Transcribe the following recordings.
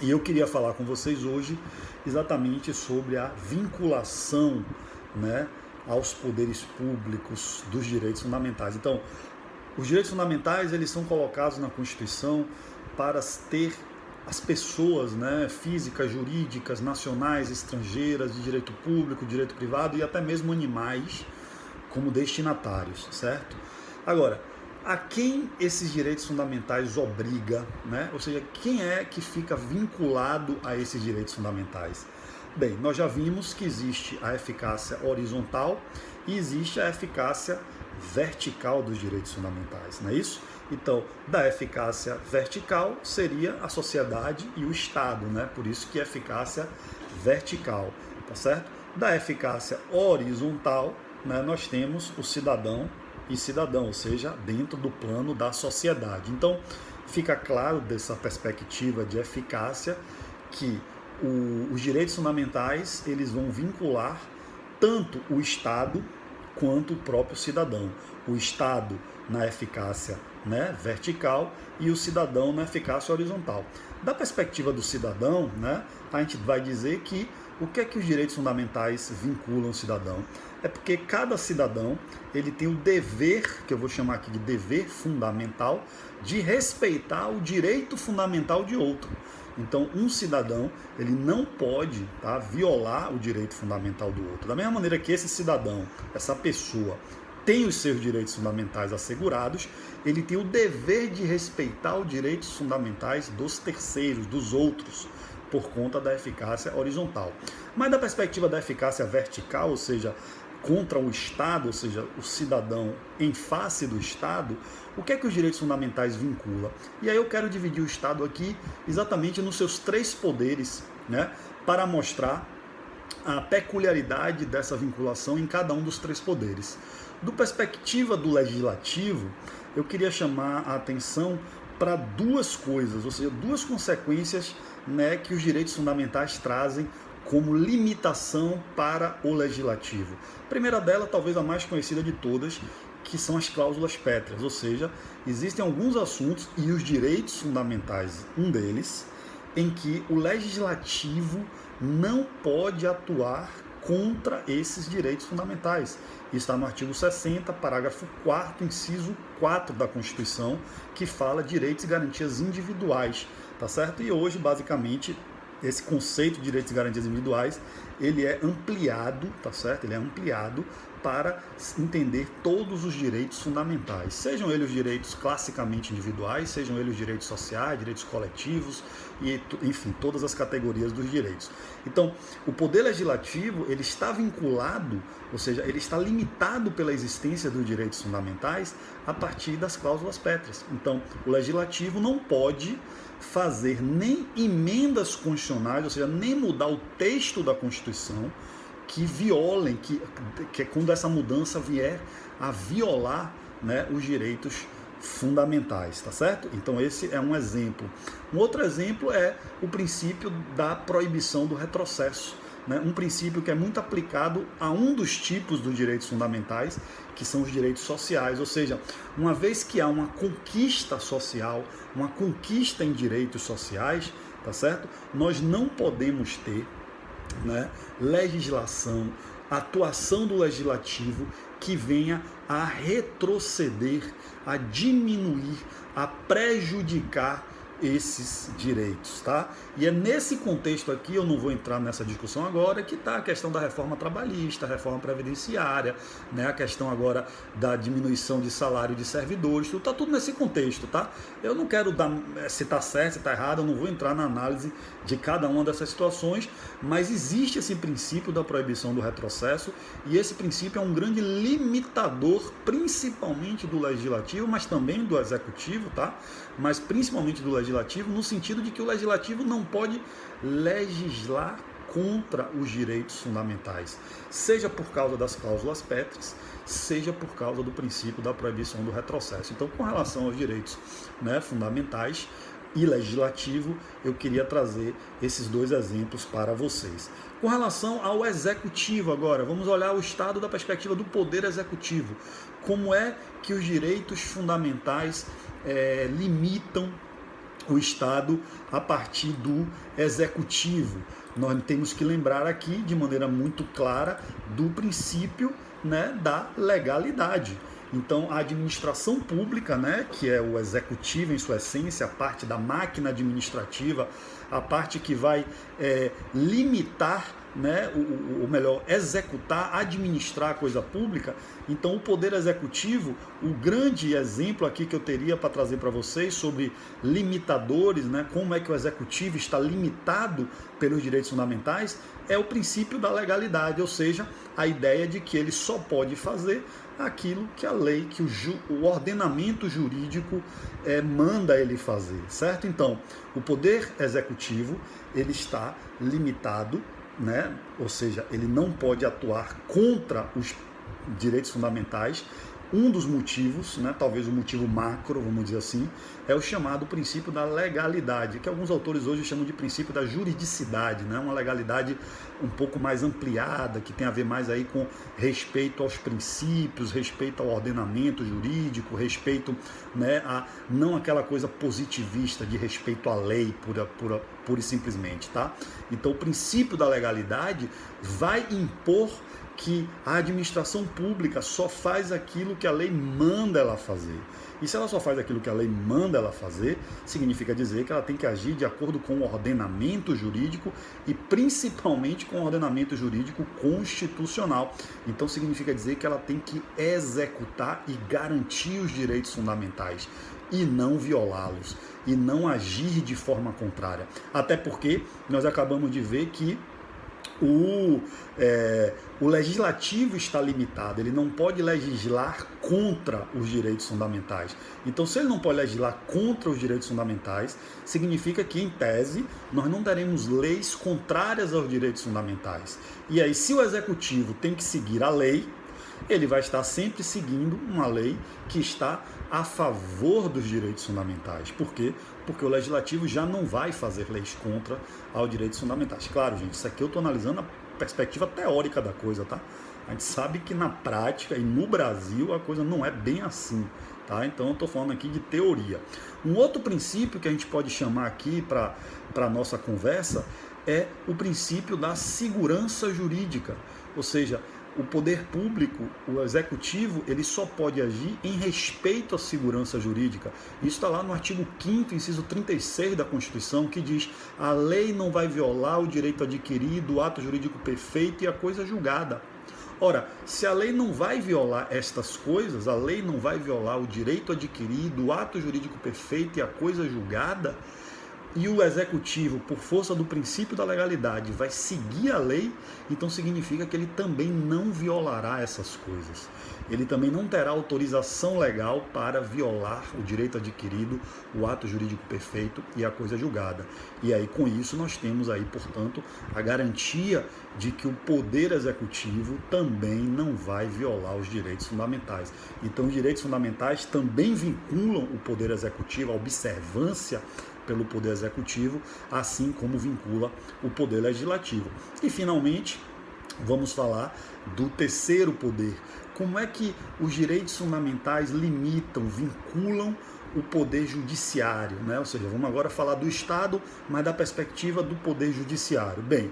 E eu queria falar com vocês hoje exatamente sobre a vinculação, né, aos poderes públicos dos direitos fundamentais. Então, os direitos fundamentais, eles são colocados na Constituição para ter as pessoas, né, físicas, jurídicas, nacionais, estrangeiras, de direito público, direito privado e até mesmo animais como destinatários, certo? Agora, a quem esses direitos fundamentais obriga, né? Ou seja, quem é que fica vinculado a esses direitos fundamentais? Bem, nós já vimos que existe a eficácia horizontal e existe a eficácia vertical dos direitos fundamentais, não é isso? Então, da eficácia vertical seria a sociedade e o Estado, né? Por isso que é eficácia vertical, tá certo? Da eficácia horizontal, né, nós temos o cidadão e cidadão, ou seja, dentro do plano da sociedade. Então, fica claro dessa perspectiva de eficácia que os direitos fundamentais eles vão vincular tanto o Estado quanto o próprio cidadão. O Estado na eficácia, né, vertical e o cidadão na eficácia horizontal. Da perspectiva do cidadão, né, a gente vai dizer que o que é que os direitos fundamentais vinculam o cidadão? É porque cada cidadão ele tem o dever, que eu vou chamar aqui de dever fundamental, de respeitar o direito fundamental de outro. Então, um cidadão ele não pode, tá, violar o direito fundamental do outro. Da mesma maneira que esse cidadão, essa pessoa, tem os seus direitos fundamentais assegurados, ele tem o dever de respeitar os direitos fundamentais dos terceiros, dos outros, por conta da eficácia horizontal. Mas da perspectiva da eficácia vertical, ou seja, contra o Estado, ou seja, o cidadão em face do Estado, o que é que os direitos fundamentais vinculam? E aí eu quero dividir o Estado aqui exatamente nos seus três poderes, né, para mostrar a peculiaridade dessa vinculação em cada um dos três poderes. Do perspectiva do legislativo, eu queria chamar a atenção para duas coisas, ou seja, duas consequências, né, que os direitos fundamentais trazem como limitação para o legislativo. A primeira dela, talvez a mais conhecida de todas, que são as cláusulas pétreas, ou seja, existem alguns assuntos e os direitos fundamentais, um deles, em que o legislativo não pode atuar contra esses direitos fundamentais. Está no artigo 60, parágrafo 4º, inciso 4 da Constituição, que fala direitos e garantias individuais, tá certo? E hoje, basicamente, esse conceito de direitos e garantias individuais, ele é ampliado, tá certo? Ele é ampliado para entender todos os direitos fundamentais, sejam eles os direitos classicamente individuais, sejam eles os direitos sociais, direitos coletivos, e, enfim, todas as categorias dos direitos. Então, o poder legislativo, ele está vinculado, ou seja, ele está limitado pela existência dos direitos fundamentais a partir das cláusulas pétreas. Então, o legislativo não pode fazer nem emendas constitucionais, ou seja, nem mudar o texto da Constituição que violem, que quando essa mudança vier a violar, né, os direitos fundamentais, tá certo? Então esse é um exemplo. Um outro exemplo é o princípio da proibição do retrocesso, né? Um princípio que é muito aplicado a um dos tipos dos direitos fundamentais, que são os direitos sociais, ou seja, uma vez que há uma conquista social, uma conquista em direitos sociais, tá certo? Nós não podemos ter, né, legislação, atuação do legislativo que venha a retroceder, a diminuir, a prejudicar esses direitos, tá? E é nesse contexto aqui, eu não vou entrar nessa discussão agora, que está a questão da reforma trabalhista, a reforma previdenciária, né? A questão agora da diminuição de salário de servidores, tudo, tá tudo nesse contexto, tá? Eu não quero dar se está certo, se está errado, eu não vou entrar na análise de cada uma dessas situações, mas existe esse princípio da proibição do retrocesso, e esse princípio é um grande limitador, principalmente do legislativo, mas também do executivo, tá? Mas principalmente do legislativo, no sentido de que o legislativo não pode legislar contra os direitos fundamentais, seja por causa das cláusulas pétreas, seja por causa do princípio da proibição do retrocesso. Então, com relação aos direitos, né, fundamentais e legislativo, eu queria trazer esses dois exemplos para vocês. Com relação ao executivo agora, vamos olhar o Estado da perspectiva do poder executivo. Como é que os direitos fundamentais limitam o Estado a partir do executivo. Nós temos que lembrar aqui, de maneira muito clara, do princípio, né, da legalidade. Então, a administração pública, né, que é o executivo em sua essência, a parte da máquina administrativa, a parte que vai limitar, né, ou melhor, executar, administrar a coisa pública. Então, o poder executivo, o grande exemplo aqui que eu teria para trazer para vocês sobre limitadores, né, como é que o executivo está limitado pelos direitos fundamentais, é o princípio da legalidade, ou seja, a ideia de que ele só pode fazer aquilo que a lei, que o ordenamento jurídico manda ele fazer, certo? Então, o poder executivo, ele está limitado, né? Ou seja, ele não pode atuar contra os direitos fundamentais. Um dos motivos, né, talvez o motivo macro, vamos dizer assim, é o chamado princípio da legalidade, que alguns autores hoje chamam de princípio da juridicidade, né, uma legalidade um pouco mais ampliada, que tem a ver mais aí com respeito aos princípios, respeito ao ordenamento jurídico, respeito, né, a não aquela coisa positivista de respeito à lei pura e simplesmente, tá? Então o princípio da legalidade vai impor que a administração pública só faz aquilo que a lei manda ela fazer. E se ela só faz aquilo que a lei manda ela fazer, significa dizer que ela tem que agir de acordo com o ordenamento jurídico e principalmente com o ordenamento jurídico constitucional. Então significa dizer que ela tem que executar e garantir os direitos fundamentais e não violá-los, e não agir de forma contrária. Até porque nós acabamos de ver que o legislativo está limitado, ele não pode legislar contra os direitos fundamentais. Então, se ele não pode legislar contra os direitos fundamentais, significa que, em tese, nós não teremos leis contrárias aos direitos fundamentais. E aí, se o executivo tem que seguir a lei, ele vai estar sempre seguindo uma lei que está a favor dos direitos fundamentais. Por quê? Porque o legislativo já não vai fazer leis contra aos direitos fundamentais. Claro, gente, isso aqui eu estou analisando a perspectiva teórica da coisa, tá? A gente sabe que na prática e no Brasil a coisa não é bem assim, tá? Então eu estou falando aqui de teoria. Um outro princípio que a gente pode chamar aqui para a nossa conversa é o princípio da segurança jurídica, ou seja, o poder público, o executivo, ele só pode agir em respeito à segurança jurídica. Isso está lá no artigo 5º, inciso 36 da Constituição, que diz: a lei não vai violar o direito adquirido, o ato jurídico perfeito e a coisa julgada. Ora, se a lei não vai violar estas coisas, a lei não vai violar o direito adquirido, o ato jurídico perfeito e a coisa julgada, e o executivo, por força do princípio da legalidade, vai seguir a lei, então significa que ele também não violará essas coisas. Ele também não terá autorização legal para violar o direito adquirido, o ato jurídico perfeito e a coisa julgada. E aí, com isso, nós temos aí, portanto, a garantia de que o poder executivo também não vai violar os direitos fundamentais. Então, os direitos fundamentais também vinculam o poder executivo à observância pelo poder executivo, assim como vincula o poder legislativo. E, finalmente, vamos falar do terceiro poder. Como é que os direitos fundamentais limitam, vinculam o poder judiciário, né? Ou seja, vamos agora falar do Estado, mas da perspectiva do poder judiciário. Bem,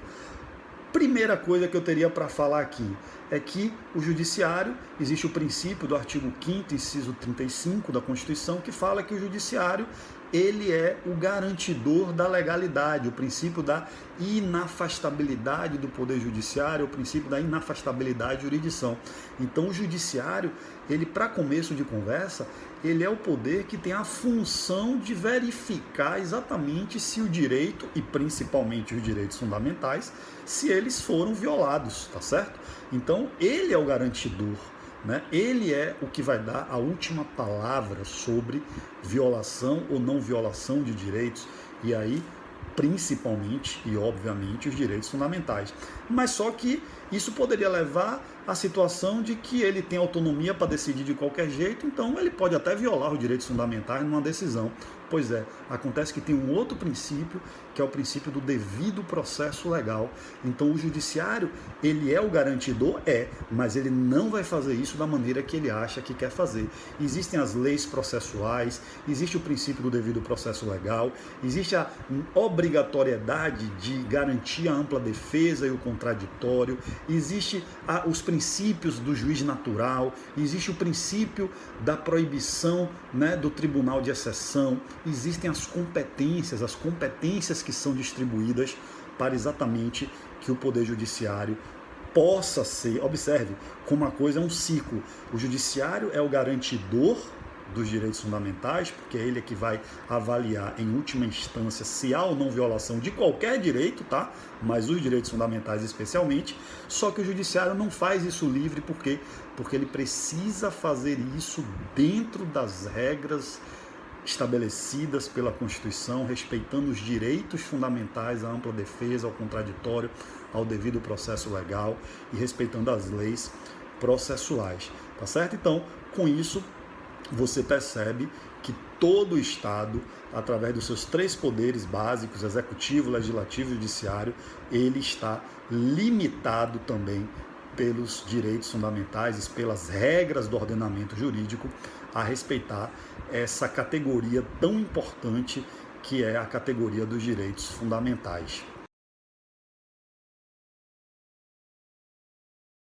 primeira coisa que eu teria para falar aqui é que o judiciário, existe o princípio do artigo 5º, inciso 35 da Constituição, que fala que o judiciário, ele é o garantidor da legalidade, o princípio da inafastabilidade do poder judiciário, o princípio da inafastabilidade de jurisdição. Então o judiciário, ele, para começo de conversa, ele é o poder que tem a função de verificar exatamente se o direito, e principalmente os direitos fundamentais, se eles foram violados, tá certo? Então ele é o garantidor, né? Ele é o que vai dar a última palavra sobre violação ou não violação de direitos, e aí principalmente e obviamente os direitos fundamentais. Mas só que isso poderia levar a situação de que ele tem autonomia para decidir de qualquer jeito, então ele pode até violar os direitos fundamentais numa decisão. Pois é, acontece que tem um outro princípio, que é o princípio do devido processo legal. Então o judiciário, ele é o garantidor? É, mas ele não vai fazer isso da maneira que ele acha que quer fazer. Existem as leis processuais, existe o princípio do devido processo legal, existe a obrigatoriedade de garantir a ampla defesa e o contraditório, existe os princípios do juiz natural, existe o princípio da proibição, né, do tribunal de exceção, existem as competências que são distribuídas para exatamente que o Poder Judiciário possa ser, observe, como a coisa é um ciclo. O Judiciário é o garantidor dos direitos fundamentais, porque ele é que vai avaliar em última instância se há ou não violação de qualquer direito, tá? Mas os direitos fundamentais especialmente. Só que o judiciário não faz isso livre, por quê? Porque ele precisa fazer isso dentro das regras estabelecidas pela Constituição, respeitando os direitos fundamentais, à ampla defesa, ao contraditório, ao devido processo legal e respeitando as leis processuais, tá certo? Então, com isso, você percebe que todo o Estado, através dos seus três poderes básicos, executivo, legislativo e judiciário, ele está limitado também pelos direitos fundamentais e pelas regras do ordenamento jurídico a respeitar essa categoria tão importante que é a categoria dos direitos fundamentais.